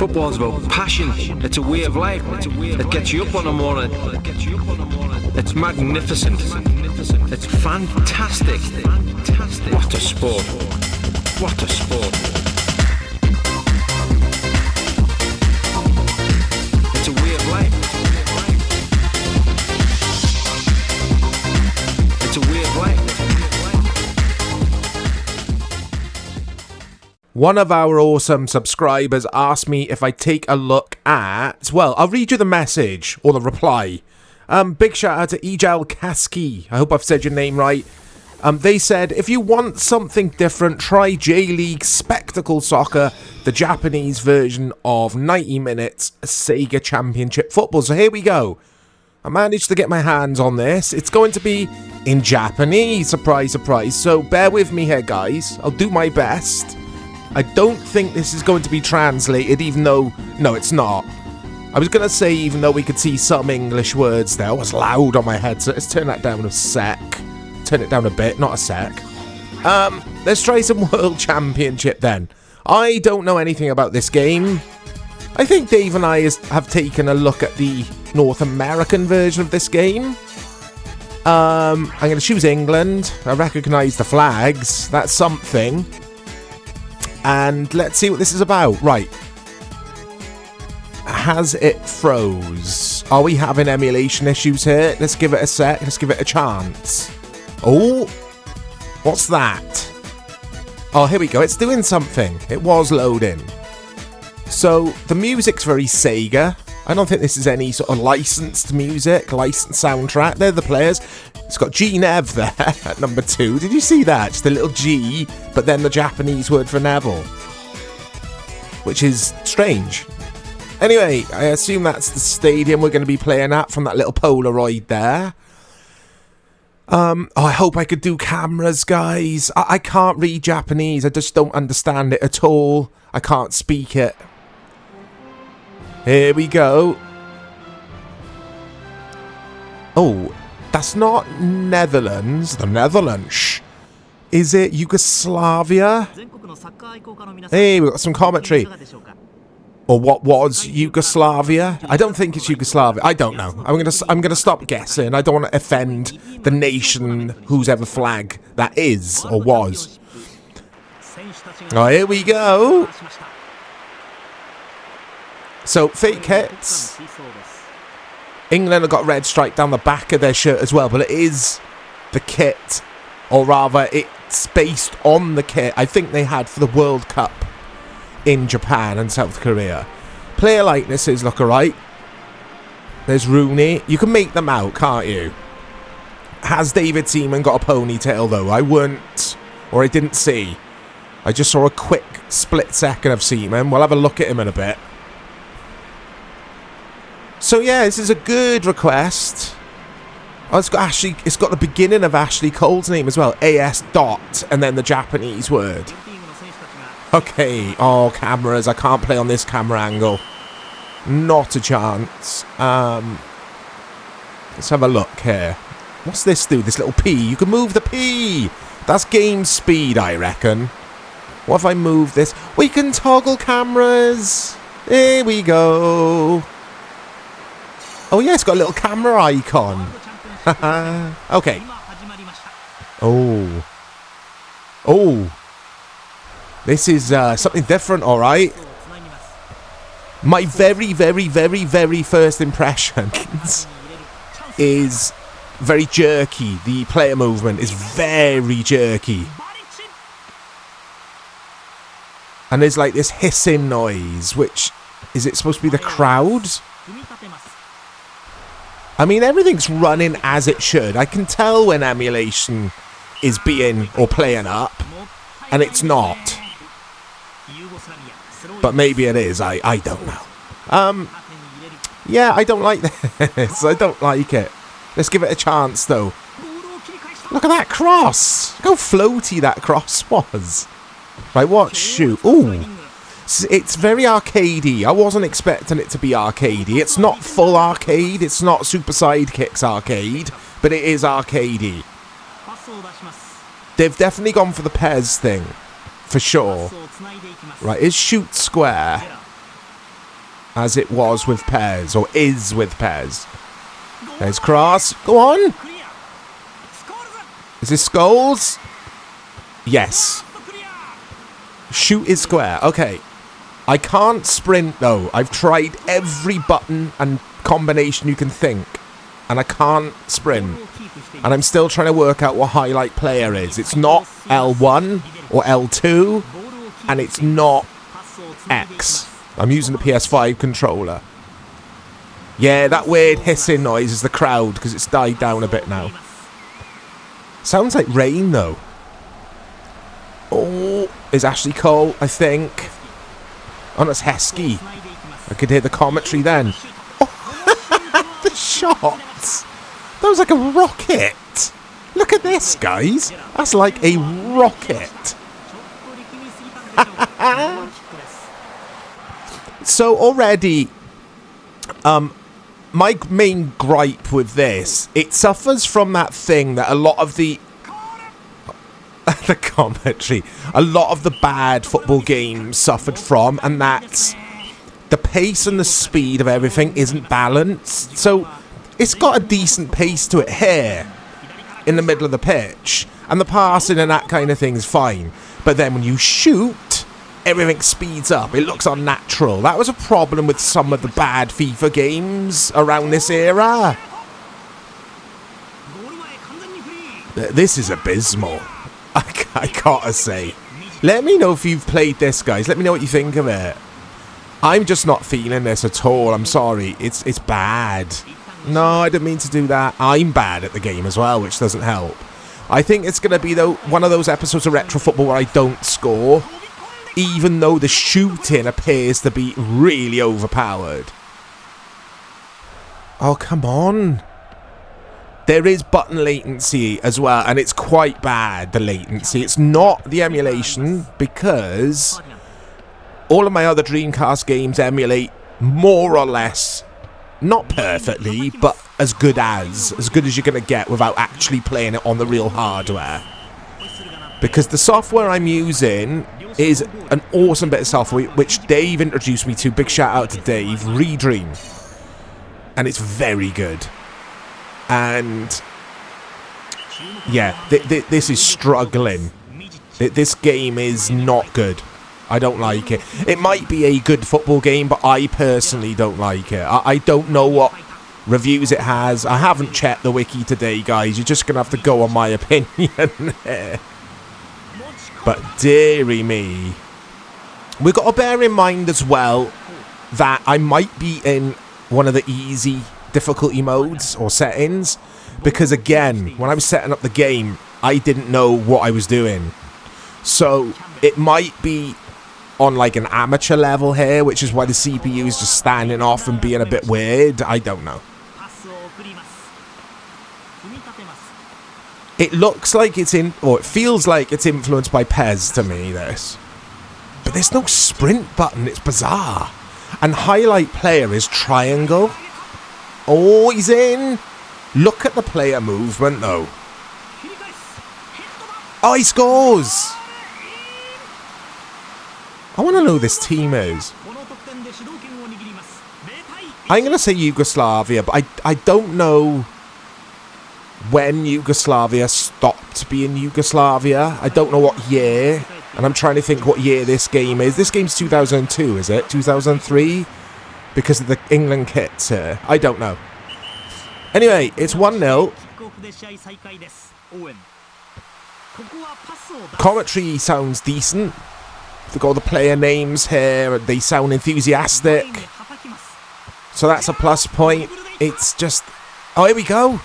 Football's about passion. It's a way of life. It gets you up on the morning. It's magnificent. It's fantastic. What a sport. What a sport. It's a way of life. It's a way of life. One of our awesome subscribers asked me if I take a look at... Well, I'll read you the message, or the reply. Big shout out to J.League. I hope I've said your name right. They said, if you want something different, try J.League Spectacle Soccer, the Japanese version of 90 minutes Sega Championship Football. So here we go. I managed to get my hands on this. It's going to be in Japanese. Surprise, surprise. So bear with me here, guys. I'll do my best. I don't think this is going to be translated, even though... No, it's not. I was going to say, even though we could see some English words there. It was loud on my headset. Let's turn that down a sec. Turn it down a bit, not a sec. Let's try some World Championship then. I don't know anything about this game. I think Dave and I have taken a look at the North American version of this game. I'm going to choose England. I recognise the flags. That's something. And let's see what this is about. Right. Has it froze? Are we having emulation issues here? Let's give it a sec. Let's give it a chance. Oh. What's that? Oh, here we go. It's doing something. It was loading. So, the music's very Sega. I don't think this is any sort of licensed music, licensed soundtrack. They're the players. It's got G Nev there at number 2. Did you see that? Just a little G, but then the Japanese word for Neville. Which is strange. Anyway, I assume that's the stadium we're going to be playing at from that little Polaroid there. Oh, I hope I could do cameras, guys. I can't read Japanese. I just don't understand it at all. I can't speak it. Here we go. Oh, that's not Netherlands. The Netherlands. Is it Yugoslavia? Hey, we've got some commentary. Or what was Yugoslavia? I don't think it's Yugoslavia. I don't know. I'm gonna stop guessing. I don't want to offend the nation whose ever flag that is or was. Oh, here we go. So, fake hits. England have got red stripe down the back of their shirt as well, but it is the kit, or rather, it's based on the kit I think they had for the World Cup in Japan and South Korea. Player likenesses look alright. There's Rooney. You can make them out, can't you? Has David Seaman got a ponytail, though? I weren't, or I didn't see. I just saw a quick split second of Seaman. We'll have a look at him in a bit. So yeah, this is a good request. Oh, it's got the beginning of Ashley Cole's name as well. AS dot, and then the Japanese word. Okay, oh, cameras. I can't play on this camera angle. Not a chance. Let's have a look here. What's this do? This little P. You can move the P. That's game speed, I reckon. What if I move this? We can toggle cameras. Here we go. Oh yeah, it's got a little camera icon. Okay. Oh. Oh. This is something different, alright. My very, very, very, very first impressions is very jerky. The player movement is very jerky. And there's like this hissing noise, which... Is it supposed to be the crowd? I mean, everything's running as it should. I can tell when emulation is being or playing up, and it's not. But maybe it is. I don't know. Yeah, I don't like this. I don't like it. Let's give it a chance, though. Look at that cross. Look how floaty that cross was. Right, what? Shoot. Ooh. It's very arcadey. I wasn't expecting it to be arcadey. It's not full arcade. It's not Super Sidekicks arcade. But it is arcadey. They've definitely gone for the Pez thing. For sure. Right, is shoot square. as it was with Pez, or is with Pez. There's cross. Go on. Is this Scholes? Yes. Shoot is square. Okay. I can't sprint though. I've tried every button and combination you can think, and I can't sprint. And I'm still trying to work out what highlight player is. It's not L1 or L2, and it's not X. I'm using the PS5 controller. Yeah, that weird hissing noise is the crowd because it's died down a bit now. Sounds like rain though. Oh, is Ashley Cole, I think. Oh, that's Heskey. I could hear the commentary then. Oh, the shots. That was like a rocket. Look at this, guys. That's like a rocket. So already, my main gripe with this, it suffers from that thing that a lot of the commentary, a lot of the bad football games suffered from, and that's the pace and the speed of everything isn't balanced. So it's got a decent pace to it here in the middle of the pitch, and the passing and that kind of thing is fine. But then when you shoot, everything speeds up. It looks unnatural. That was a problem with some of the bad FIFA games around this era. This is abysmal. I gotta say. Let me know if you've played this, guys. Let me know what you think of it. I'm just not feeling this at all. I'm sorry. It's bad. No, I didn't mean to do that. I'm bad at the game as well, which doesn't help. I think it's going to be one of those episodes of Retro Football where I don't score, even though the shooting appears to be really overpowered. Oh, come on. There is button latency as well, and it's quite bad, the latency. It's not the emulation, because all of my other Dreamcast games emulate more or less, not perfectly, but as good as you're going to get without actually playing it on the real hardware. Because the software I'm using is an awesome bit of software, which Dave introduced me to. Big shout out to Dave. Redream. And it's very good. And yeah, this is struggling. This game is not good. I don't like it. It might be a good football game, but I personally don't like it. I don't know what reviews it has. I haven't checked the wiki today, guys. You're just going to have to go on my opinion there. But dearie me. We've got to bear in mind as well that I might be in one of the easy difficulty modes or settings, because again, when I was setting up the game, I didn't know what I was doing. So it might be on like an amateur level here, which is why the CPU is just standing off and being a bit weird. I don't know. It looks like it's or it feels like it's influenced by Pez to me, this. But there's no sprint button. It's bizarre. And highlight player is triangle. Oh, he's in. Look at the player movement, though. Oh, he scores. I want to know who this team is. I'm going to say Yugoslavia, but I don't know when Yugoslavia stopped being Yugoslavia. I don't know what year. And I'm trying to think what year this game is. This game's 2002, is it? 2003? Because of the England kits here. I don't know. Anyway, it's 1-0. Commentary sounds decent. They've got all the player names here. They sound enthusiastic. So that's a plus point. It's just... Oh, here we go.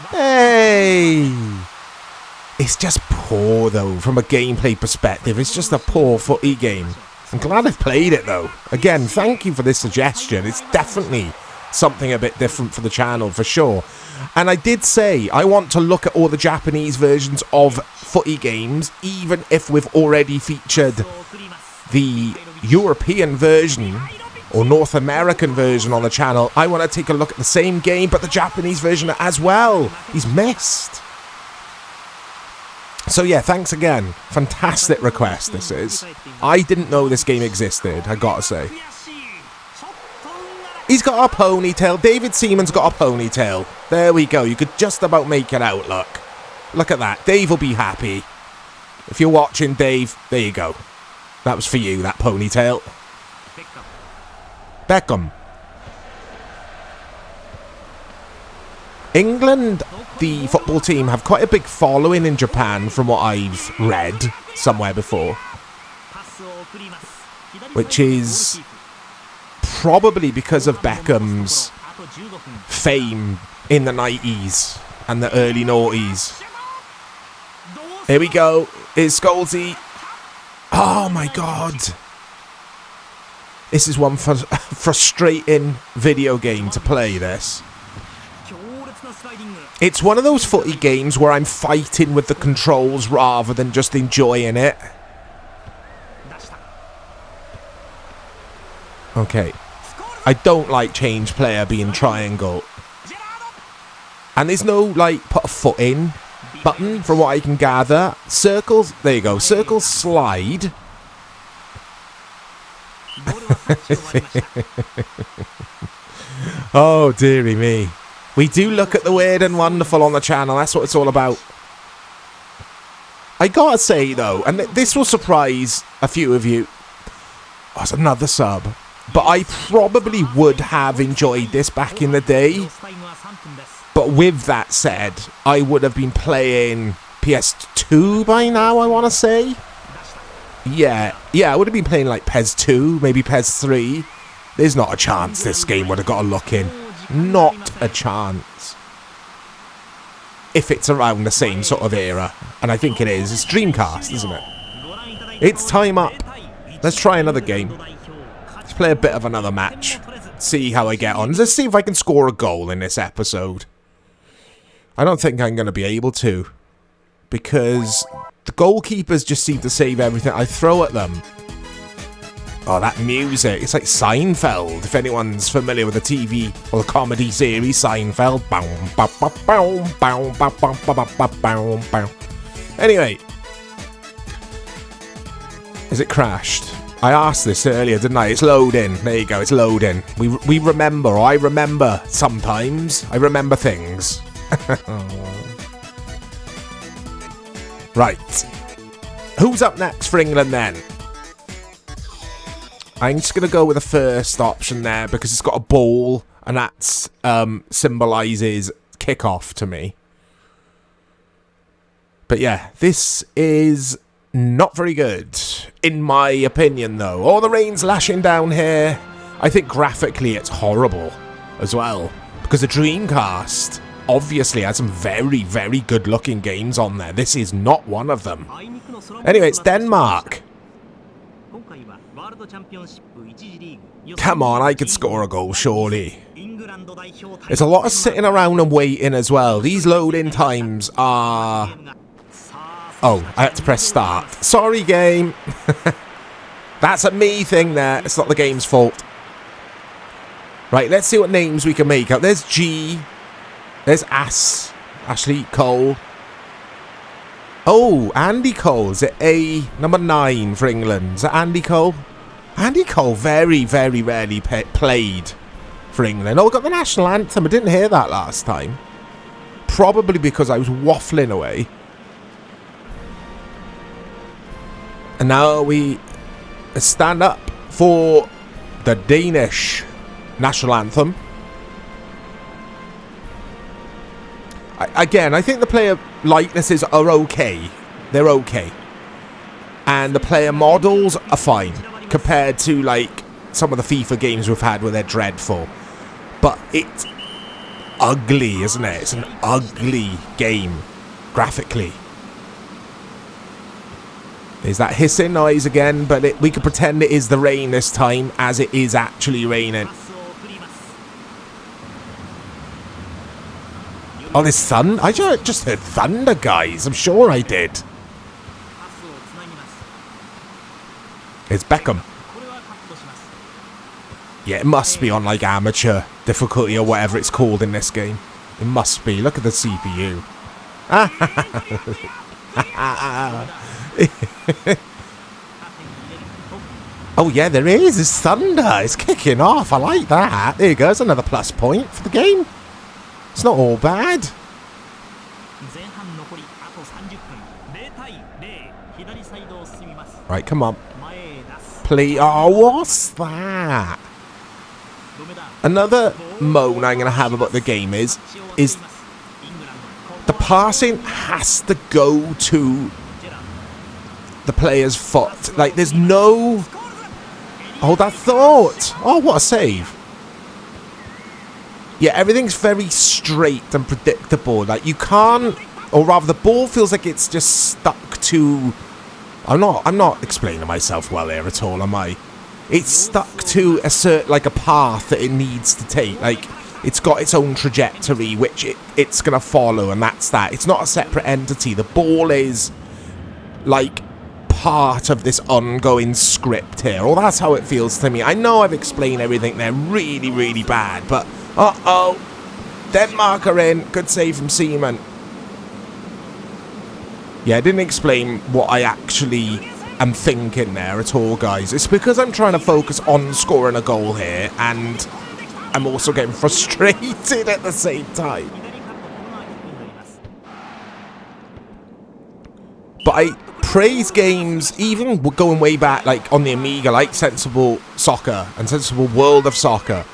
Hey! It's just poor, though, from a gameplay perspective. It's just a poor footy game. I'm glad I've played it, though. Again, thank you for this suggestion. It's definitely something a bit different for the channel, for sure. And I did say I want to look at all the Japanese versions of footy games, even if we've already featured the European version or North American version on the channel. I want to take a look at the same game, but the Japanese version as well. He's missed. So yeah, thanks again. Fantastic request this is. I didn't know this game existed, I gotta say. He's got a ponytail. David Seaman's got a ponytail. There we go. You could just about make it out, look. Look at that. Dave will be happy. If you're watching, Dave, there you go. That was for you, that ponytail. Beckham. England, the football team, have quite a big following in Japan from what I've read somewhere before. Which is probably because of Beckham's fame in the 90s and the early noughties. Here we go. It's Scholesy. Oh my god. This is one frustrating video game to play, this. It's one of those footy games where I'm fighting with the controls rather than just enjoying it. Okay. I don't like change player being triangle. And there's no, like, put a foot in button from what I can gather. Circles, there you go. Circles slide. Oh, dearie me. We do look at the weird and wonderful on the channel. That's what it's all about. I gotta say, though, and this will surprise a few of you. Oh, it's another sub. But I probably would have enjoyed this back in the day. But with that said, I would have been playing PS2 by now, I want to say. Yeah, I would have been playing like PES 2, maybe PES 3. There's not a chance this game would have got a look in. Not a chance. If it's around the same sort of era. And I think it is. It's Dreamcast, isn't it? It's time up. Let's try another game. Let's play a bit of another match. See how I get on. Let's see if I can score a goal in this episode. I don't think I'm going to be able to. Because the goalkeepers just seem to save everything I throw at them. Oh, that music. It's like Seinfeld, if anyone's familiar with the TV or the comedy series Seinfeld. Anyway. Is it crashed? I asked this earlier, didn't I? It's loading. There you go, it's loading. We remember, or I remember sometimes. I remember things. Right. Who's up next for England then? I'm just going to go with the first option there because it's got a ball and that symbolises kickoff to me. But yeah, this is not very good, in my opinion, though. Oh, the rain's lashing down here. I think graphically it's horrible as well because the Dreamcast obviously has some very, very good-looking games on there. This is not one of them. Anyway, it's Denmark. Come on, I could score a goal, surely. There's a lot of sitting around and waiting as well. These loading times are... Oh, I had to press start. Sorry, game. That's a me thing there. It's not the game's fault. Right, let's see what names we can make out. There's G. There's Ashley Cole. Oh, Andy Cole. Is it A number 9 for England? Is it Andy Cole? Andy Cole very, very rarely played for England. Oh, we got the national anthem. I didn't hear that last time. Probably because I was waffling away. And now we stand up for the Danish national anthem. Again, I think the player likenesses are okay. They're okay. And the player models are fine. Compared to, like, some of the FIFA games we've had where they're dreadful. But it's ugly, isn't it? It's an ugly game. Graphically. There's that hissing noise again, but we could pretend it is the rain this time, as it is actually raining. Oh, there's thunder? I just heard thunder, guys. I'm sure I did. It's Beckham. Yeah, it must be on, like, amateur difficulty or whatever it's called in this game. It must be. Look at the CPU. Oh, yeah, there is. It's thunder. It's kicking off. I like that. There you go. It's another plus point for the game. It's not all bad. Right, come on. Please. Oh, what's that? Another moan I'm going to have about the game is the passing has to go to the player's foot. Like, there's no... Hold that thought. Oh, what a save. Yeah, everything's very straight and predictable. Like, you can't... Or rather, the ball feels like it's just stuck to... I'm not explaining myself well here at all, am I? It's stuck to a path that it needs to take. Like, it's got its own trajectory, which it's going to follow, and that's that. It's not a separate entity. The ball is, like, part of this ongoing script here. Or that's how it feels to me. I know I've explained everything there really, really bad, but... Uh-oh. Denmark are in. Good save from Seaman. Yeah, I didn't explain what I actually am thinking there at all, guys. It's because I'm trying to focus on scoring a goal here, and I'm also getting frustrated at the same time. But I praise games, even going way back, like on the Amiga, like Sensible Soccer and Sensible World of Soccer,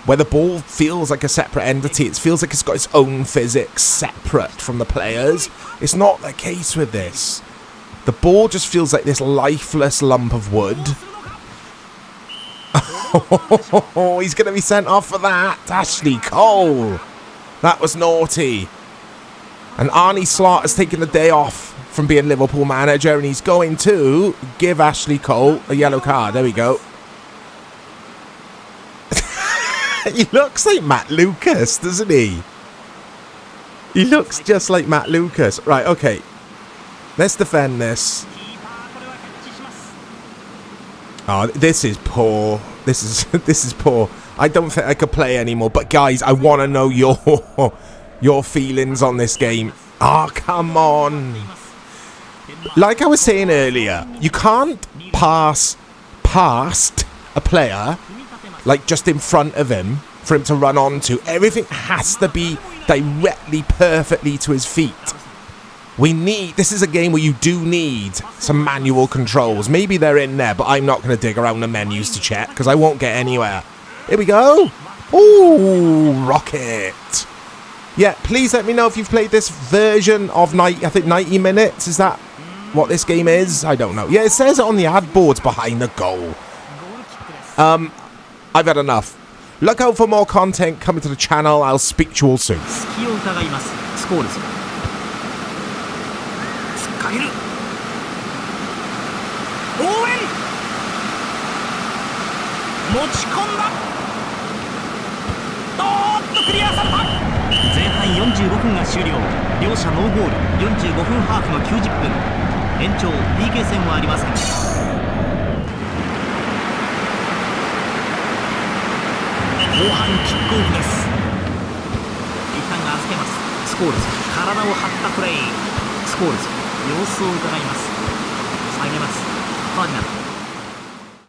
where the ball feels like a separate entity. It feels like it's got its own physics separate from the players. It's not the case with this. The ball just feels like this lifeless lump of wood. Oh, he's going to be sent off for that. Ashley Cole. That was naughty. And Arnie Slot has taken the day off from being Liverpool manager, and he's going to give Ashley Cole a yellow card. There we go. He looks like Matt Lucas, doesn't he? He looks just like Matt Lucas. Right, okay. Let's defend this. Oh, this is poor. This is poor. I don't think I could play anymore. But guys, I want to know your feelings on this game. Oh, come on. Like I was saying earlier, you can't pass past a player like just in front of him for him to run onto. Everything has to be directly, perfectly to his feet. This is a game where you do need some manual controls. Maybe they're in there, but I'm not going to dig around the menus to check because I won't get anywhere. Here we go. Ooh, rocket. Yeah, please let me know if you've played this version of 90 minutes. Is that what this game is? I don't know. Yeah, it says it on the ad boards behind the goal. I've had enough. Look out for more content coming to the channel. I'll speak to you all soon.